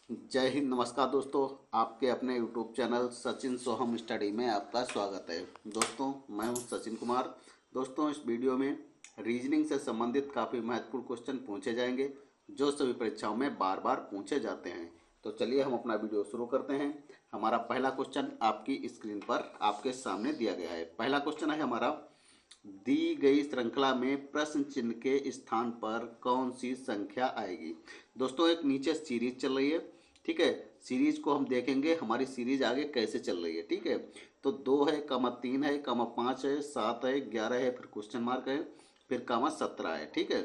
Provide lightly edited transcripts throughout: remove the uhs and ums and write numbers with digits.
जय हिंद। नमस्कार दोस्तों, आपके अपने यूट्यूब चैनल सचिन सोहम स्टडी में आपका स्वागत है। दोस्तों, मैं हूं सचिन कुमार। दोस्तों, इस वीडियो में रीजनिंग से संबंधित काफ़ी महत्वपूर्ण क्वेश्चन पूछे जाएंगे जो सभी परीक्षाओं में बार बार पूछे जाते हैं। तो चलिए हम अपना वीडियो शुरू करते हैं। हमारा पहला क्वेश्चन आपकी स्क्रीन पर आपके सामने दिया गया है। पहला क्वेश्चन है हमारा, दी गई श्रृंखला में प्रश्न चिन्ह के स्थान पर कौन सी संख्या आएगी। दोस्तों, एक नीचे सीरीज चल रही है, ठीक है। सीरीज को हम देखेंगे हमारी सीरीज आगे कैसे चल रही है, ठीक है। तो 2 है, कमा 3 है, कमा 5 है, 7 है, 11 है, फिर क्वेश्चन मार्क है, फिर कमा 17 है, ठीक है।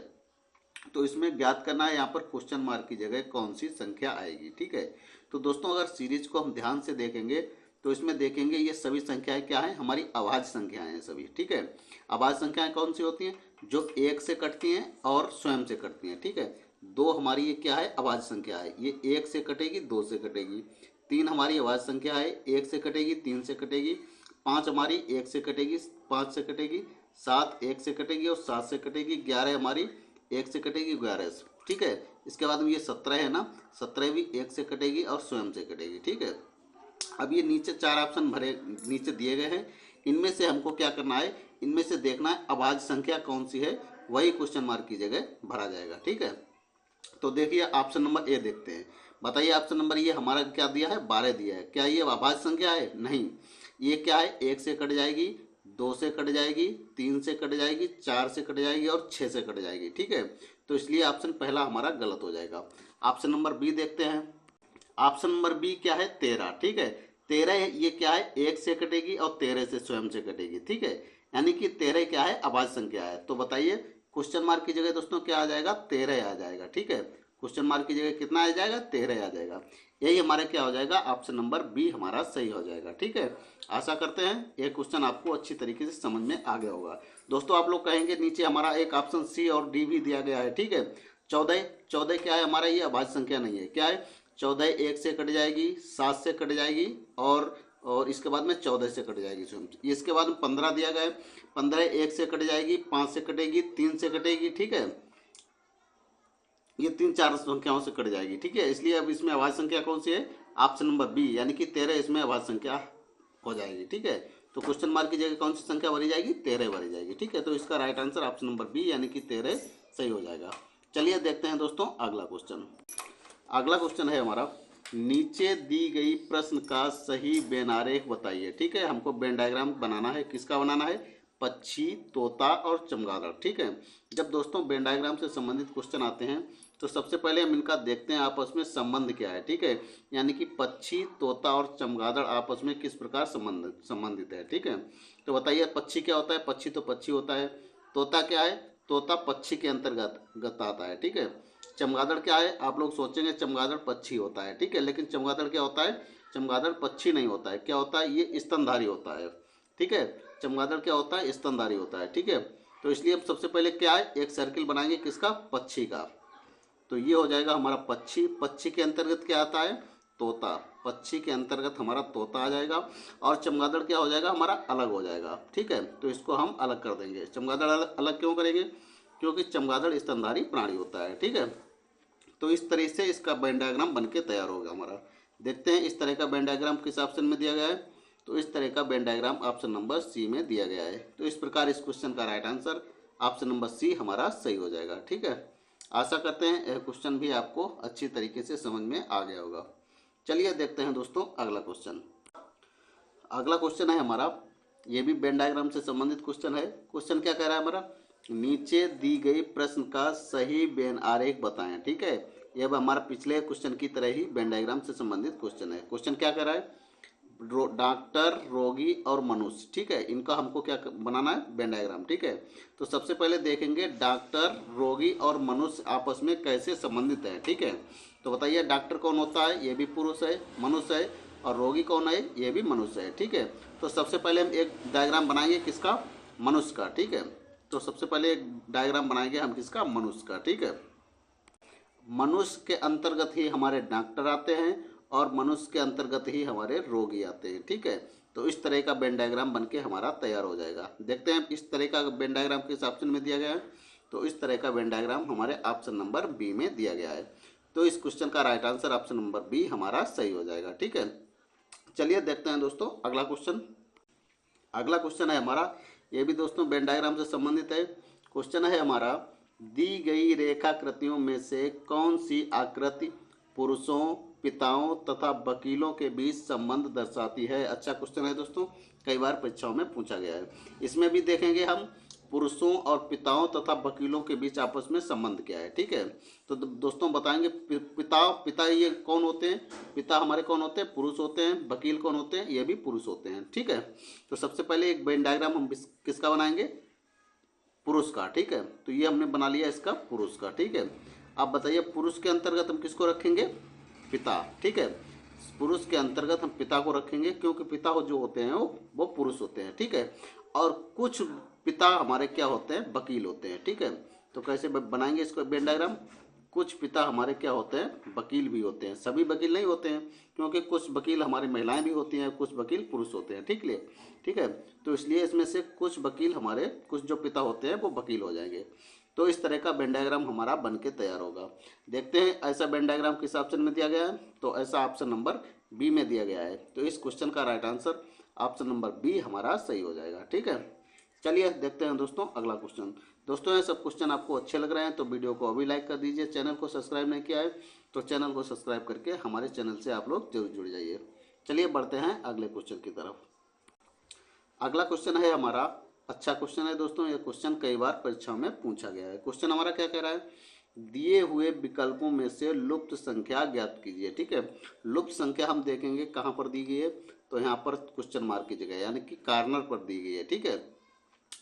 तो इसमें ज्ञात करना है यहाँ पर क्वेश्चन मार्क की जगह कौन सी संख्या आएगी, ठीक है। तो दोस्तों, अगर सीरीज को हम ध्यान से देखेंगे तो इसमें देखेंगे ये सभी संख्याएं क्या है, हमारी अभाज्य संख्याएं हैं सभी, ठीक है। अभाज्य संख्याएं कौन सी होती हैं? जो 1 से कटती हैं और स्वयं से कटती हैं, ठीक है। 2 हमारी ये क्या है, अभाज्य संख्या है, ये 1 से कटेगी, 2 से कटेगी। 3 हमारी अभाज्य संख्या है, 1 से कटेगी, 3 से कटेगी। 5 हमारी 1 से कटेगी, 5 से कटेगी। 7 1 से कटेगी और 7 से कटेगी। 11 हमारी 1 से कटेगी, 11 से, ठीक है। इसके बाद में ये 17 है ना, 17 भी 1 से कटेगी और स्वयं से कटेगी, ठीक है। अब ये नीचे 4 ऑप्शन भरे नीचे दिए गए हैं, इनमें से हमको क्या करना है, इनमें से देखना है अभाज्य संख्या कौन सी है, वही क्वेश्चन मार्क की जगह भरा जाएगा, ठीक है। तो देखिए ऑप्शन नंबर ए देखते हैं। बताइए ऑप्शन नंबर ये हमारा क्या दिया है, 12 दिया है। क्या ये अभाज्य संख्या है? नहीं। ये क्या है, 1 से कट जाएगी, 2 से कट जाएगी, 3 से कट जाएगी, 4 से कट जाएगी और 6 से कट जाएगी, ठीक है। तो इसलिए ऑप्शन पहला हमारा गलत हो जाएगा। ऑप्शन नंबर बी देखते हैं। ऑप्शन नंबर बी क्या है, 13, ठीक है। 13 ये क्या है, 1 से कटेगी और 13 से स्वयं से कटेगी, ठीक है। यानी कि 13 क्या है, अभाज्य संख्या है। तो बताइए क्वेश्चन मार्क की जगह दोस्तों क्या आ जाएगा, 13 आ जाएगा, ठीक है। क्वेश्चन मार्क की जगह कितना आ जाएगा, 13 आ जाएगा। यही हमारा क्या हो जाएगा, ऑप्शन नंबर बी हमारा सही हो जाएगा, ठीक है। आशा करते हैं ये क्वेश्चन आपको अच्छी तरीके से समझ में आ गया होगा। दोस्तों, आप लोग कहेंगे नीचे हमारा एक ऑप्शन सी और डी भी दिया गया है, ठीक है। 14 क्या है हमारा, ये अभाज्य संख्या नहीं है। क्या है, 14 1 से कट जाएगी, 7 से कट जाएगी और इसके बाद में 14 से कट जाएगी स्वयं। इसके बाद में 15 दिया गया है, 15 1 से कट जाएगी, 5 से कटेगी, 3 से कटेगी, ठीक है। ये 3 4 संख्याओं से कट जाएगी, ठीक है। इसलिए अब इसमें अभाज्य संख्या कौन सी है, ऑप्शन नंबर बी, यानी कि 13 इसमें अभाज्य संख्या हो जाएगी, ठीक है। तो क्वेश्चन मार्क की जगह कौन सी संख्या भरी जाएगी, 13 भरी जाएगी, ठीक है। तो इसका right answer option number B यानी कि 13 सही हो जाएगा। चलिए देखते हैं दोस्तों अगला क्वेश्चन। अगला क्वेश्चन है हमारा, नीचे दी गई प्रश्न का सही वेन आरेख बताइए, ठीक है। हमको वेन डायग्राम बनाना है, किसका बनाना है, पक्षी, तोता और चमगादड़, ठीक है। जब दोस्तों वेन डायग्राम से संबंधित क्वेश्चन आते हैं तो सबसे पहले हम इनका देखते हैं आपस में संबंध क्या है, ठीक है। यानी कि पक्षी, तोता और चमगादड़ आपस में किस प्रकार संबंधित है, ठीक है। तो बताइए पक्षी क्या होता है, पक्षी तो पक्षी होता है। तोता क्या है, तोता पक्षी के अंतर्गत आता है, ठीक है। चमगादड़ क्या है, आप लोग सोचेंगे चमगादड़ पक्षी होता है, ठीक है। लेकिन चमगादड़ क्या होता है, चमगादड़ पक्षी नहीं होता है। क्या होता है, ये स्तनधारी होता है, ठीक है। चमगादड़ क्या होता है, स्तनधारी होता है, ठीक है। तो इसलिए अब सबसे पहले क्या है, एक सर्किल बनाएंगे किसका, पक्षी का। तो ये हो जाएगा हमारा पक्षी। पक्षी के अंतर्गत क्या आता है, तोता। पक्षी के अंतर्गत हमारा तोता आ जाएगा और चमगादड़ क्या हो जाएगा, हमारा अलग हो जाएगा, ठीक है। तो इसको हम अलग कर देंगे। चमगादड़ अलग क्यों करेंगे, क्योंकि चमगादड़ स्तनधारी प्राणी होता है, ठीक है। तो इस तरह से इसका वेन डायग्राम बन के तैयार होगा हमारा। देखते हैं इस तरह का वेन डायग्राम किस ऑप्शन में दिया गया है। तो इस तरह का Venn diagram option number C में दिया गया है। तो इस प्रकार इस क्वेश्चन का right answer option number C हमारा सही हो जाएगा, ठीक है। आशा करते हैं यह क्वेश्चन भी आपको अच्छी तरीके से समझ में आ गया होगा। चलिए देखते हैं दोस्तों अगला क्वेश्चन। अगला क्वेश्चन है हमारा, ये भी वेन डायग्राम से संबंधित क्वेश्चन है। क्वेश्चन क्या कह रहा है हमारा, नीचे दी गई प्रश्न का सही वेन आरेख बताएं, ठीक है। ये अब हमारा पिछले क्वेश्चन की तरह ही वेन डायग्राम से संबंधित क्वेश्चन है। क्वेश्चन क्या कह रहा है, डॉक्टर, रोगी और मनुष्य, ठीक है, इनका हमको क्या बनाना है, वेन डायग्राम, ठीक है। तो सबसे पहले देखेंगे डॉक्टर, रोगी और मनुष्य आपस में कैसे संबंधित है, ठीक है। तो बताइए डॉक्टर कौन होता है, ये भी पुरुष है, मनुष्य है। और रोगी कौन है, ये भी मनुष्य है, ठीक है। तो सबसे पहले हम एक डायग्राम बनाएंगे किसका, मनुष्य का, ठीक है। तो सबसे पहले एक डायग्राम बनाएंगे हम किसका, मनुष्य का, ठीक है। मनुष्य के अंतर्गत ही हमारे डॉक्टर आते हैं और मनुष्य के अंतर्गत ही हमारे रोगी आते हैं, ठीक है। तो इस तरह का वेन डायग्राम बनके हमारा तैयार हो जाएगा। देखते हैं इस तरह का वेन डायग्राम किस ऑप्शन में दिया गया है। तो इस तरह का वेन डायग्राम हमारे ऑप्शन नंबर बी में दिया गया है। तो इस क्वेश्चन का right answer option number B हमारा सही हो जाएगा। ठीक है, चलिए देखते हैं दोस्तों अगला क्वेश्चन। अगला क्वेश्चन है हमारा, ये भी दोस्तों वेन डायग्राम से संबंधित है। क्वेश्चन है हमारा, दी गई रेखाकृतियों में से कौन सी आकृति पुरुषों, पिताओं तथा वकीलों के बीच संबंध दर्शाती है। अच्छा क्वेश्चन है दोस्तों, कई बार परीक्षाओं में पूछा गया है। इसमें भी देखेंगे हम पुरुषों और पिताओं तथा वकीलों के बीच आपस में संबंध क्या है। ठीक है, तो दोस्तों बताएंगे पिता ये कौन होते हैं, पिता हमारे कौन होते हैं, पुरुष होते हैं। वकील कौन होते हैं, ये भी पुरुष होते हैं। ठीक है, तो सबसे पहले एक वेन डायग्राम हम किसका बनाएंगे, पुरुष का। ठीक है, तो ये हमने बना लिया इसका पुरुष का। ठीक है, अब बताइए पुरुष के अंतर्गत हम किसको रखेंगे, पिता। ठीक है, पुरुष के अंतर्गत हम पिता को रखेंगे क्योंकि पिता जो होते हैं वो पुरुष होते हैं। ठीक है, और कुछ पिता हमारे क्या होते हैं, वकील होते हैं। ठीक है, तो कैसे बनाएंगे इसको वेन डायग्राम, कुछ पिता हमारे क्या होते हैं, वकील भी होते हैं। सभी वकील नहीं होते हैं क्योंकि कुछ वकील हमारी महिलाएं भी होती हैं, कुछ वकील पुरुष होते हैं। ठीक है, तो इसलिए इसमें से कुछ वकील हमारे, कुछ जो पिता होते हैं वो वकील हो जाएंगे। तो इस तरह का वेन डायग्राम हमारा बन के तैयार होगा। देखते हैं ऐसा वेन डायग्राम किस ऑप्शन में दिया गया है, तो ऐसा ऑप्शन नंबर बी में दिया गया है। तो इस क्वेश्चन का right answer option number B हमारा सही हो जाएगा। ठीक है, चलिए देखते हैं दोस्तों अगला क्वेश्चन। दोस्तों ये सब क्वेश्चन आपको अच्छे लग रहे हैं तो वीडियो को अभी लाइक कर दीजिए। चैनल को सब्सक्राइब नहीं किया है तो चैनल को सब्सक्राइब करके हमारे चैनल से आप लोग जरूर जुड़ जाइए। चलिए बढ़ते हैं अगले क्वेश्चन की तरफ। अगला क्वेश्चन है हमारा, अच्छा क्वेश्चन है दोस्तों, ये क्वेश्चन कई बार परीक्षाओं में पूछा गया है। क्वेश्चन हमारा क्या कह रहा है, दिए हुए विकल्पों में से लुप्त संख्या ज्ञात कीजिए। ठीक है, लुप्त संख्या हम देखेंगे कहाँ पर दी गई है, तो यहाँ पर क्वेश्चन मार्क की जगह यानी कि कार्नर पर दी गई है। ठीक है,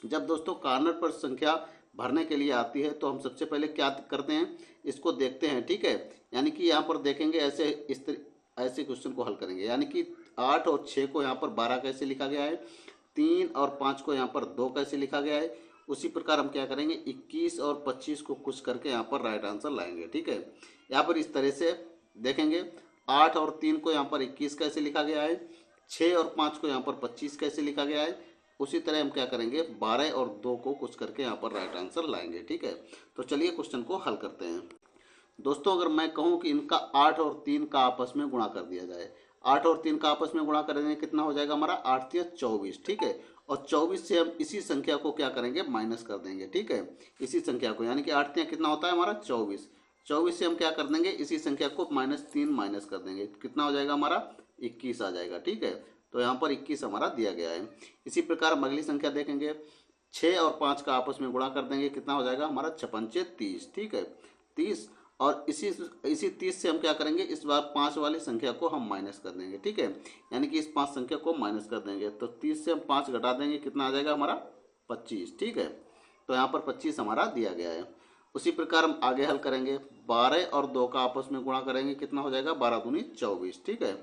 जब दोस्तों कार्नर पर संख्या भरने के लिए आती है तो हम सबसे पहले क्या करते हैं, इसको देखते हैं। ठीक है, यानी कि यहाँ पर देखेंगे ऐसे क्वेश्चन को हल करेंगे। यानी कि 8 और 6 को यहाँ पर 12 कैसे लिखा गया है, 3 और 5 को यहाँ पर 2 कैसे लिखा गया है, उसी प्रकार हम क्या करेंगे 21 और 25 को कुछ करके यहाँ पर राइट आंसर लाएंगे। ठीक है, यहाँ पर इस तरह से देखेंगे 8 और 3 को यहाँ पर 21 कैसे लिखा गया है, 6 और 5 को यहाँ पर 25 कैसे लिखा गया है, उसी तरह हम क्या करेंगे 12 और 2 को कुछ करके यहाँ पर राइट आंसर लाएंगे। ठीक है, तो चलिए क्वेश्चन को हल करते हैं। दोस्तों अगर मैं कहूँ कि इनका 8 और 3 का आपस में गुणा कर दिया जाए, 8 और 3 का आपस में गुणा करेंगे कितना हो जाएगा हमारा 8 या 24। ठीक है, और 24 से हम इसी संख्या को क्या करेंगे माइनस कर देंगे। ठीक है, इसी संख्या को यानी कि 8 कितना होता है हमारा 24, 24 से हम क्या कर देंगे इसी संख्या को -3 माइनस कर देंगे, कितना हो जाएगा हमारा 21 आ जाएगा। ठीक है, तो यहाँ पर 21 हमारा दिया गया है। इसी प्रकार हम अगली संख्या देखेंगे, 6 और 5 का आपस में गुणा कर देंगे, कितना हो जाएगा हमारा 56 30। ठीक है, 30 और इसी 30 से हम क्या करेंगे इस बार 5 वाली संख्या को हम माइनस कर देंगे। ठीक है, यानी कि इस 5 संख्या को माइनस कर देंगे तो 30 से हम 5 घटा देंगे, कितना आ जाएगा हमारा 25। ठीक है, तो यहाँ पर 25 हमारा दिया गया है। उसी प्रकार हम आगे हल करेंगे, 12 और 2 का आपस में गुणा करेंगे, कितना हो जाएगा 12 दूनी 24। ठीक है,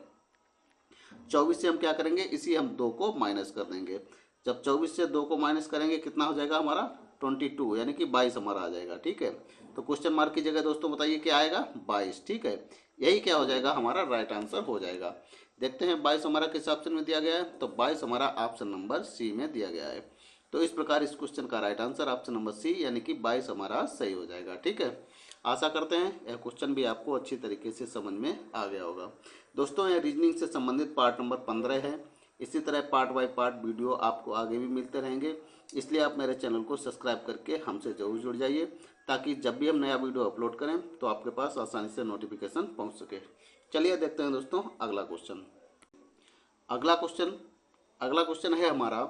24 से हम क्या करेंगे इसी हम 2 को माइनस कर देंगे, जब 24 से 2 को माइनस करेंगे कितना हो जाएगा हमारा 22 यानी कि 22 हमारा आ जाएगा। ठीक है, तो क्वेश्चन मार्क की जगह दोस्तों बताइए क्या आएगा 22। ठीक है, यही क्या हो जाएगा हमारा राइट आंसर हो जाएगा। देखते हैं 22 हमारा किस ऑप्शन में दिया गया है, तो 22 हमारा ऑप्शन नंबर सी में दिया गया है। तो इस प्रकार इस क्वेश्चन का right answer option number C यानी कि 22 हमारा सही हो जाएगा। ठीक है, आशा करते हैं यह क्वेश्चन भी आपको अच्छी तरीके से समझ में आ गया होगा। दोस्तों यह रीजनिंग से संबंधित पार्ट नंबर 15 है। इसी तरह पार्ट बाय पार्ट वीडियो आपको आगे भी मिलते रहेंगे, इसलिए आप मेरे चैनल को सब्सक्राइब करके हमसे जरूर जुड़ जाइए ताकि जब भी हम नया वीडियो अपलोड करें तो आपके पास आसानी से नोटिफिकेशन पहुंच सके। चलिए देखते हैं दोस्तों अगला क्वेश्चन। अगला क्वेश्चन है हमारा,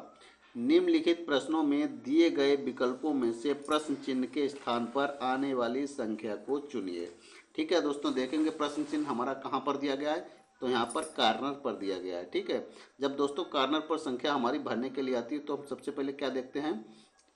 निम्नलिखित प्रश्नों में दिए गए विकल्पों में से प्रश्न चिन्ह के स्थान पर आने वाली संख्या को चुनिए। ठीक है दोस्तों, देखेंगे प्रश्न चिन्ह हमारा कहाँ पर दिया गया है, तो यहाँ पर कार्नर पर दिया गया है। ठीक है, जब दोस्तों कार्नर पर संख्या हमारी भरने के लिए आती है तो हम सबसे पहले क्या देखते हैं,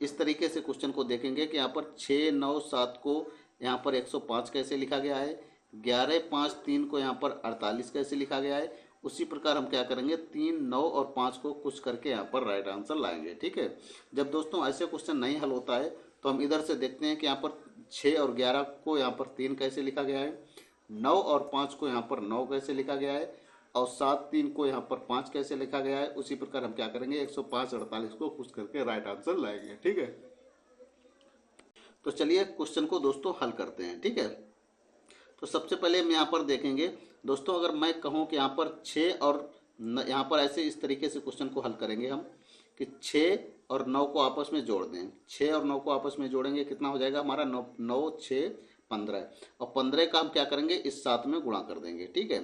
इस तरीके से क्वेश्चन को देखेंगे कि यहाँ पर 6 9 7 को यहाँ पर 105 कैसे लिखा गया है, 11 5 3 को यहाँ पर 48 कैसे लिखा गया है। उसी प्रकार हम क्या करेंगे 3 9 और 5 को कुछ करके यहाँ पर राइट आंसर लाएंगे। ठीक है, जब दोस्तों ऐसे क्वेश्चन नहीं हल होता है तो हम इधर से देखते हैं कि यहाँ पर 6 और 11 को यहाँ पर 3 कैसे लिखा गया है, 9 और 5 को यहाँ पर 9 कैसे लिखा गया है, और 7 3 को यहाँ पर 5 कैसे लिखा गया है। उसी प्रकार हम क्या करेंगे 105 48 को कुछ करके राइट आंसर लाएंगे। ठीक है, तो चलिए क्वेश्चन को दोस्तों हल करते हैं। ठीक है, तो सबसे पहले हम यहाँ पर देखेंगे दोस्तों, अगर मैं कहूँ कि यहाँ पर 6 और यहाँ पर ऐसे इस तरीके से क्वेश्चन को हल करेंगे हम कि 6 और 9 को आपस में जोड़ दें। 6 और 9 को आपस में जोड़ेंगे, कितना हो जाएगा हमारा 9, 9 6 15, और 15 का हम क्या करेंगे इस 7 में गुणा कर देंगे। ठीक है,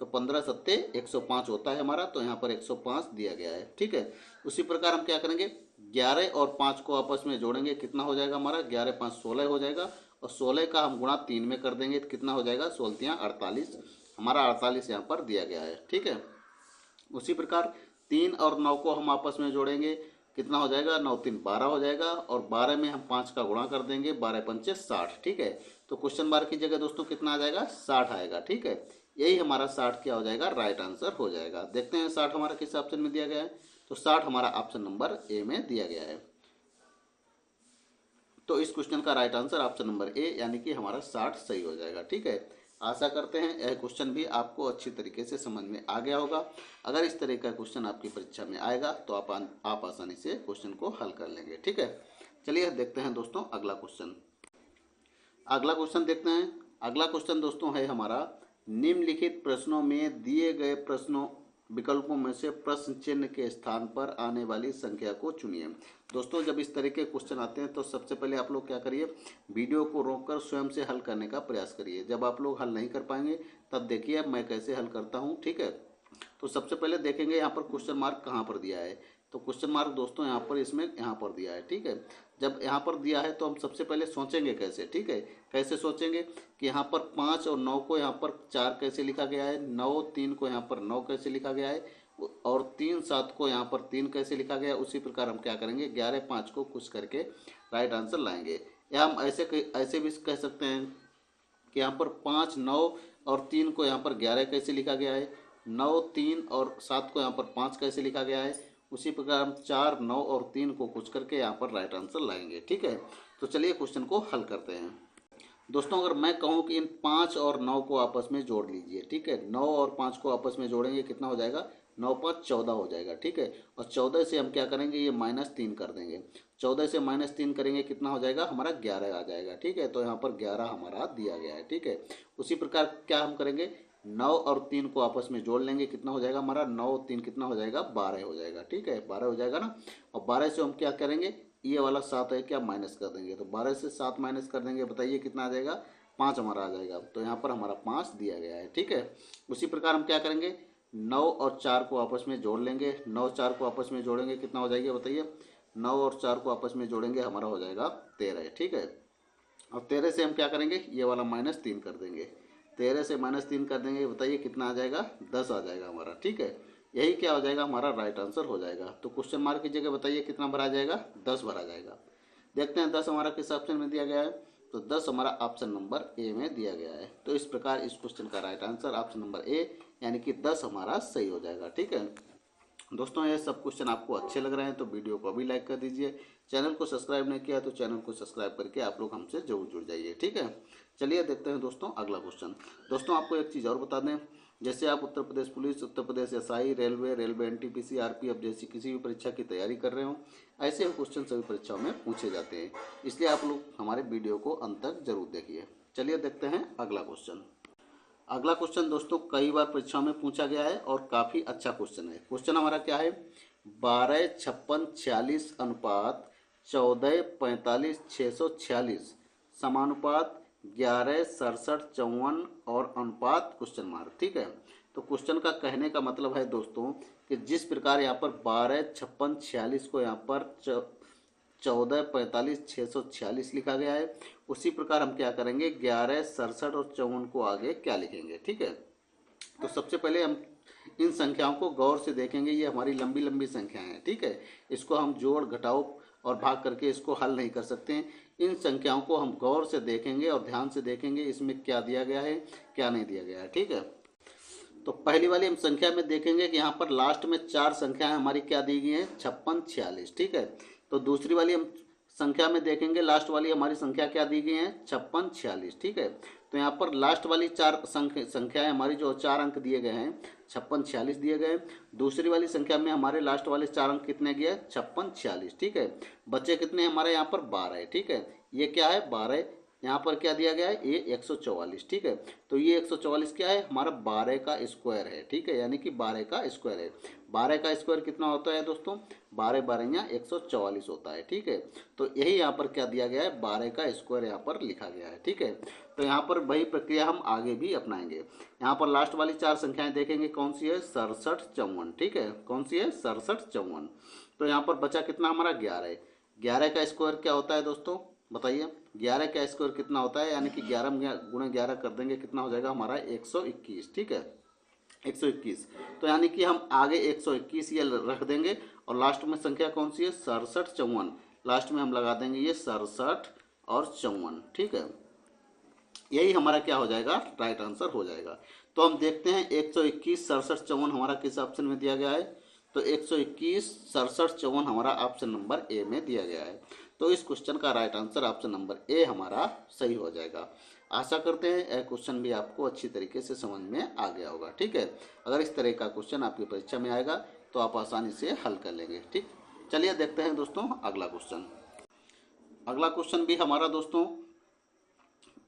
तो 15 सत्ते 105 होता है हमारा, तो यहाँ पर 105 दिया गया है। ठीक है, उसी प्रकार हम क्या करेंगे 11 और 5 को आपस में जोड़ेंगे, कितना हो जाएगा हमारा 11 5 16 हो जाएगा, और 16 का हम गुणा 3 में कर देंगे, कितना हो जाएगा 16 48, हमारा 48 यहाँ पर दिया गया है। ठीक है, उसी प्रकार 3 और 9 को हम आपस में जोड़ेंगे, कितना हो जाएगा 9 3 12 हो जाएगा, और 12 में हम 5 का गुणा कर देंगे, 12 पंचे 60। ठीक है, तो क्वेश्चन मार्क की जगह दोस्तों कितना आ जाएगा 60 आएगा। ठीक है, यही हमारा 60 क्या हो जाएगा राइट आंसर हो जाएगा। देखते हैं 60 हमारा किस ऑप्शन में दिया गया है, तो 60 हमारा ऑप्शन नंबर ए में दिया गया है। तो इस क्वेश्चन का right answer option number A यानी कि हमारा 60 सही हो जाएगा। ठीक है, आशा करते हैं यह क्वेश्चन भी आपको अच्छी तरीके से समझ में आ गया होगा। अगर इस तरह का क्वेश्चन आपकी परीक्षा में आएगा तो आप आसानी से क्वेश्चन को हल कर लेंगे। ठीक है, चलिए देखते हैं दोस्तों अगला क्वेश्चन। अगला क्वेश्चन देखते हैं। अगला क्वेश्चन दोस्तों है हमारा, निम्नलिखित प्रश्नों में दिए गए प्रश्नों विकल्पों में से प्रश्न चिन्ह के स्थान पर आने वाली संख्या को चुनिए। दोस्तों जब इस तरह के क्वेश्चन आते हैं तो सबसे पहले आप लोग क्या करिए, वीडियो को रोककर स्वयं से हल करने का प्रयास करिए। जब आप लोग हल नहीं कर पाएंगे तब देखिए मैं कैसे हल करता हूँ। ठीक है, तो सबसे पहले देखेंगे यहाँ पर क्वेश्चन मार्क कहाँ पर दिया है। तो क्वेश्चन मार्क दोस्तों यहाँ पर इसमें यहाँ पर दिया है। ठीक है, जब यहाँ पर दिया है तो हम सबसे पहले सोचेंगे कैसे। ठीक है, कैसे सोचेंगे कि यहाँ पर 5 और 9 को यहाँ पर 4 कैसे लिखा गया है, 9 3 को यहाँ पर 9 कैसे लिखा गया है, और 3 7 को यहाँ पर 3 कैसे लिखा गया है। उसी प्रकार हम क्या करेंगे 11 5 को खुश करके राइट आंसर लाएंगे। या हम ऐसे भी कह सकते हैं कि यहाँ पर 5 9 और 3 को यहाँ पर 11 कैसे लिखा गया है, 9 3 और 7 को यहाँ पर 5 कैसे लिखा गया है। उसी प्रकार हम 4 9 और 3 को कुछ करके यहाँ पर राइट आंसर लाएंगे। ठीक है, तो चलिए क्वेश्चन को हल करते हैं। दोस्तों अगर मैं कहूँ कि इन 5 और 9 को आपस में जोड़ लीजिए। ठीक है, 9 और 5 को आपस में जोड़ेंगे, कितना हो जाएगा 9 5 14 हो जाएगा। ठीक है, और 14 से हम क्या करेंगे ये -3 कर देंगे। 14 से -3 करेंगे, कितना हो जाएगा हमारा 11 आ जाएगा। ठीक है, तो यहाँ पर 11 हमारा दिया गया है। ठीक है, उसी प्रकार क्या हम करेंगे 9 और 3 को आपस में जोड़ लेंगे, कितना हो जाएगा हमारा 9 3 कितना हो जाएगा 12 हो जाएगा। ठीक है, 12 हो जाएगा ना, और 12 से हम क्या करेंगे ये वाला 7 है क्या माइनस कर देंगे, तो 12 से 7 माइनस कर देंगे, बताइए कितना आ जाएगा 5 हमारा आ जाएगा। तो यहाँ पर हमारा 5 दिया गया है। ठीक है, उसी प्रकार हम क्या करेंगे 9 और 4 को आपस में जोड़ लेंगे। 9 4 को आपस में जोड़ेंगे, कितना हो जाएगा बताइए, 9 और 4 को आपस में जोड़ेंगे हमारा हो जाएगा 13। ठीक है, और 13 से हम क्या करेंगे ये वाला -3 कर देंगे। 13 से -3 कर देंगे, बताइए कितना आ जाएगा 10 आ जाएगा हमारा। ठीक है, यही क्या हो जाएगा हमारा राइट आंसर हो जाएगा। तो क्वेश्चन मार्क की जगह बताइए कितना भरा जाएगा 10 भरा जाएगा। देखते हैं 10 हमारा किस ऑप्शन में दिया गया है, तो 10 हमारा ऑप्शन नंबर ए में दिया गया है। तो इस प्रकार इस क्वेश्चन का right answer option number A यानी कि 10 हमारा सही हो जाएगा। ठीक है दोस्तों, ये सब क्वेश्चन आपको अच्छे लग रहे हैं तो वीडियो को अभी लाइक कर दीजिए। चैनल को सब्सक्राइब नहीं किया तो चैनल को सब्सक्राइब करके आप लोग हमसे जरूर जुड़ जाइए। ठीक है, चलिए देखते हैं दोस्तों अगला क्वेश्चन। दोस्तों आपको एक चीज़ और बता दें, जैसे आप Uttar Pradesh police, Uttar Pradesh SI, railway NTPC, RPF जैसी किसी भी परीक्षा की तैयारी कर रहे हो, ऐसे क्वेश्चन सभी परीक्षाओं में पूछे जाते हैं। इसलिए आप लोग हमारे वीडियो को अंत तक जरूर देखिए। चलिए देखते हैं अगला क्वेश्चन। अगला क्वेश्चन दोस्तों कई बार परीक्षाओं में पूछा गया है और काफ़ी अच्छा क्वेश्चन है। क्वेश्चन हमारा क्या है, 12 56 46 अनुपात 14 45 646 समानुपात 11 67 54 और अनुपात क्वेश्चन मार्क। ठीक है, तो क्वेश्चन का कहने का मतलब है दोस्तों कि जिस प्रकार यहाँ पर 12 56 46 को यहाँ पर 14 45 646 लिखा गया है, उसी प्रकार हम क्या करेंगे 11 67 और 54 को आगे क्या लिखेंगे। ठीक है, तो सबसे पहले हम इन संख्याओं को गौर से देखेंगे। ये हमारी लंबी लंबी संख्याएं हैं। ठीक है, इसको हम जोड़ घटाओ और भाग करके इसको हल नहीं कर सकते हैं। इन संख्याओं को हम गौर से देखेंगे और ध्यान से देखेंगे इसमें क्या दिया गया है क्या नहीं दिया गया है। ठीक है, तो पहली वाली हम संख्या में देखेंगे कि यहाँ पर लास्ट में 4 संख्याएं हमारी क्या दी गई हैं 56 46। ठीक है, तो दूसरी वाली हम संख्या में देखेंगे लास्ट वाली हमारी संख्या क्या दी गई है 56 46। ठीक है, तो यहाँ पर लास्ट वाली 4 संख्याएं हमारी जो 4 अंक दिए गए हैं 56 46 दिए गए। दूसरी वाली संख्या में हमारे लास्ट वाले 4 अंक कितने गए 56 46। ठीक है, बच्चे कितने हमारे यहाँ पर 12 है। ठीक है, ये क्या है 12 यहाँ पर क्या दिया गया है, ये 144, ठीक है। तो ये 144 क्या है, हमारा 12 का स्क्वायर है, ठीक है, यानी कि 12 का स्क्वायर है। 12 का स्क्वायर कितना होता है दोस्तों, 12 12 144 होता है, ठीक है। तो यही यहाँ पर क्या दिया गया है, 12 का स्क्वायर यहाँ पर लिखा गया है, ठीक है। तो यहाँ पर वही प्रक्रिया हम आगे भी अपनाएंगे। यहाँ पर लास्ट वाली 4 संख्याएं देखेंगे, कौन सी है, 67 54, ठीक है, कौन सी है, 67 54। तो यहाँ पर बचा कितना हमारा, 11। 11 का स्क्वायर क्या होता है दोस्तों, बताइए, 11 का स्क्वायर कितना होता है, यानी कि 11 गुणे 11 कर देंगे, कितना हो जाएगा हमारा, 121, ठीक है, 121। तो यानी कि हम आगे 121 ये रख देंगे और लास्ट में संख्या कौन सी है, 67 54, लास्ट में हम लगा देंगे ये 67 और 54, ठीक है। यही हमारा क्या हो जाएगा, राइट आंसर हो जाएगा। तो हम देखते हैं 121 67 54 हमारा किस ऑप्शन में दिया गया है, तो 121 67 54 हमारा ऑप्शन नंबर ए में दिया गया है। तो इस क्वेश्चन का right answer option number A हमारा सही हो जाएगा। आशा करते हैं यह क्वेश्चन भी आपको अच्छी तरीके से समझ में आ गया होगा, ठीक है। अगर इस तरह का क्वेश्चन आपकी परीक्षा में आएगा तो आप आसानी से हल कर लेंगे, ठीक। चलिए देखते हैं दोस्तों अगला क्वेश्चन। अगला क्वेश्चन भी हमारा दोस्तों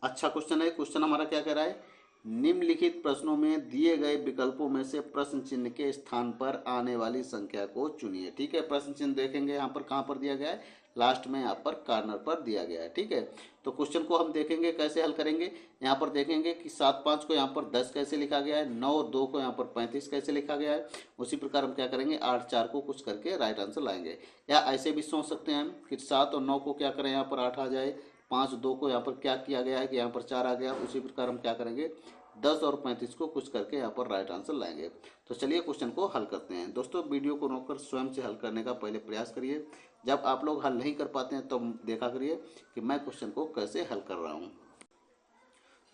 अच्छा क्वेश्चन है। क्वेश्चन हमारा क्या कह रहा है, निम्नलिखित प्रश्नों में दिए गए विकल्पों में से प्रश्न चिन्ह के स्थान पर आने वाली संख्या को चुनिए, ठीक है। प्रश्न चिन्ह देखेंगे यहाँ पर कहाँ पर दिया गया है, लास्ट में यहाँ पर कॉर्नर पर दिया गया है, ठीक है। तो क्वेश्चन को हम देखेंगे कैसे हल करेंगे। यहाँ पर देखेंगे कि 7 5 को यहाँ पर 10 कैसे लिखा गया है, 9 और 2 को यहाँ पर 35 कैसे लिखा गया है। उसी प्रकार हम क्या करेंगे, 8 4 को कुछ करके राइट आंसर लाएंगे। या ऐसे भी सोच सकते हैं हम कि 7 और 9 को क्या करें, यहाँ पर 8 आ जाए, 5 2 को यहाँ पर क्या किया गया है कि यहाँ पर 4 आ गया। उसी प्रकार हम क्या करेंगे, 10 और 35 को कुछ करके यहाँ पर राइट आंसर लाएंगे। तो चलिए क्वेश्चन को हल करते हैं। दोस्तों वीडियो को रोककर स्वयं से हल करने का पहले प्रयास करिए। जब आप लोग हल नहीं कर पाते हैं तो देखा करिए कि मैं क्वेश्चन को कैसे हल कर रहा हूँ।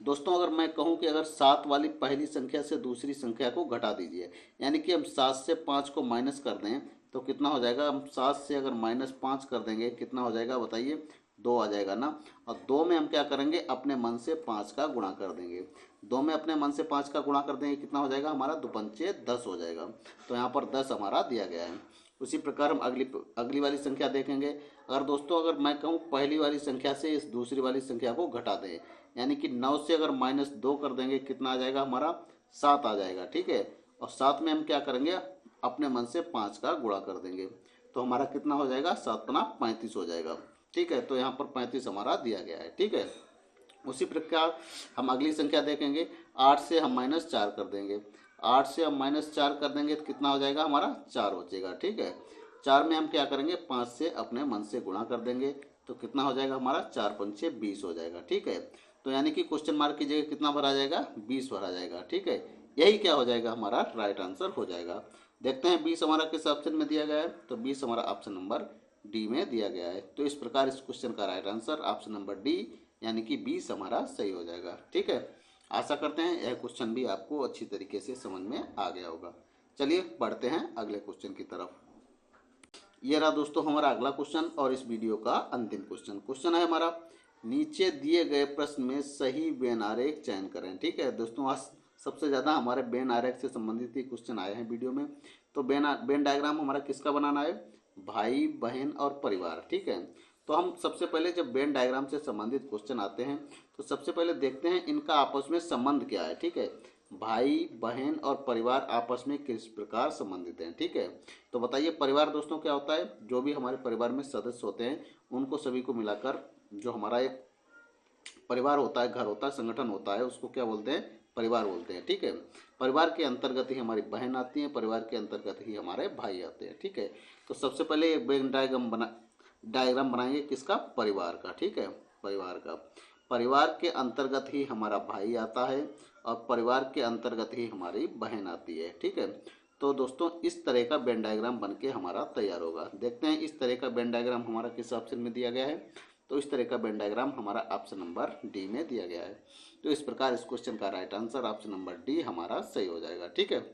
दोस्तों अगर मैं कहूँ कि अगर 7 वाली पहली संख्या से दूसरी संख्या को घटा दीजिए, यानी कि हम 7 से 5 को माइनस कर दें तो कितना हो जाएगा, हम 7 से अगर -5 कर देंगे कितना हो जाएगा बताइए, 2 आ जाएगा ना। और 2 में हम क्या करेंगे, अपने मन से 5 का गुणा कर देंगे। 2 में अपने मन से 5 का गुणा कर देंगे, कितना हो जाएगा हमारा, 2 पंचे 10 हो जाएगा। तो यहाँ पर 10 हमारा दिया गया है। उसी प्रकार हम अगली वाली संख्या देखेंगे। अगर दोस्तों अगर मैं कहूँ पहली वाली संख्या से इस दूसरी वाली संख्या को घटा दें, यानी कि 9 से अगर -2 कर देंगे कितना आ जाएगा हमारा, 7 आ जाएगा, ठीक है। और 7 में हम क्या करेंगे, अपने मन से 5 का गुणा कर देंगे तो हमारा कितना हो जाएगा, 7 पना 35 हो जाएगा, ठीक है। तो यहाँ पर 35 हमारा दिया गया है, ठीक है। उसी प्रकार हम अगली संख्या देखेंगे, 8 से हम -4 कर देंगे। 8 से हम -4 कर देंगे तो कितना हो जाएगा हमारा, 4 बचेगा, ठीक है। 4 में हम क्या करेंगे, 5 से अपने मन से गुणा कर देंगे तो कितना हो जाएगा हमारा, 4 पंचे 20 हो जाएगा, ठीक है। तो यानी कि क्वेश्चन मार्क की जगह कितना भरा जाएगा, 20 भरा जाएगा, ठीक है। यही क्या हो जाएगा हमारा राइट आंसर हो जाएगा। देखते हैं 20 हमारा किस ऑप्शन में दिया गया है, तो 20 हमारा ऑप्शन नंबर डी में दिया गया है। तो इस प्रकार इस क्वेश्चन का right answer option number D यानी कि 20 हमारा सही हो जाएगा, ठीक है। आशा करते हैं यह क्वेश्चन भी आपको अच्छी तरीके से समझ में आ गया होगा। चलिए बढ़ते हैं अगले क्वेश्चन की तरफ। ये रहा दोस्तों हमारा अगला क्वेश्चन और इस वीडियो का अंतिम क्वेश्चन। क्वेश्चन है हमारा, नीचे दिए गए प्रश्न में सही वेन आरेख चयन करें, ठीक है। दोस्तों आज सबसे ज़्यादा हमारे वेन आरेख से संबंधित ही क्वेश्चन आए हैं वीडियो में। तो वेन डायग्राम हमारा किसका बनाना है, भाई बहन और परिवार, ठीक है। तो हम सबसे पहले जब वेन डायग्राम से संबंधित क्वेश्चन आते हैं तो सबसे पहले देखते हैं इनका आपस में संबंध क्या है, ठीक है। भाई बहन और परिवार आपस में किस प्रकार संबंधित हैं, ठीक है। तो बताइए परिवार दोस्तों क्या होता है, जो भी हमारे परिवार में सदस्य होते हैं उनको सभी को मिलाकर जो हमारा एक परिवार होता है, घर होता है, संगठन होता है, उसको क्या बोलते हैं, परिवार बोलते हैं, ठीक है। परिवार के अंतर्गत ही हमारी बहन आती है, परिवार के अंतर्गत ही हमारे भाई आते हैं, ठीक है। तो सबसे पहले एक वेन डायग्राम बनाएंगे किसका, परिवार का, ठीक है, परिवार का। परिवार के अंतर्गत ही हमारा भाई आता है और परिवार के अंतर्गत ही हमारी बहन आती है, ठीक है। तो दोस्तों इस तरह का वेन डायग्राम बनके हमारा तैयार होगा। देखते हैं इस तरह का वेन डायग्राम हमारा किस ऑप्शन में दिया गया है, तो इस तरह का वेन डायग्राम हमारा ऑप्शन नंबर डी में दिया गया है। तो इस प्रकार इस क्वेश्चन का right answer option number D हमारा सही हो जाएगा, ठीक है।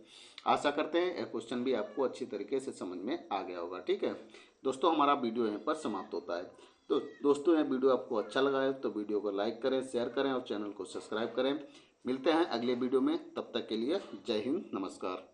आशा करते हैं यह क्वेश्चन भी आपको अच्छी तरीके से समझ में आ गया होगा, ठीक है। दोस्तों हमारा वीडियो यहाँ पर समाप्त होता है। तो दोस्तों यह वीडियो आपको अच्छा लगा है तो वीडियो को लाइक करें, शेयर करें और चैनल को सब्सक्राइब करें। मिलते हैं अगले वीडियो में, तब तक के लिए जय हिंद, नमस्कार।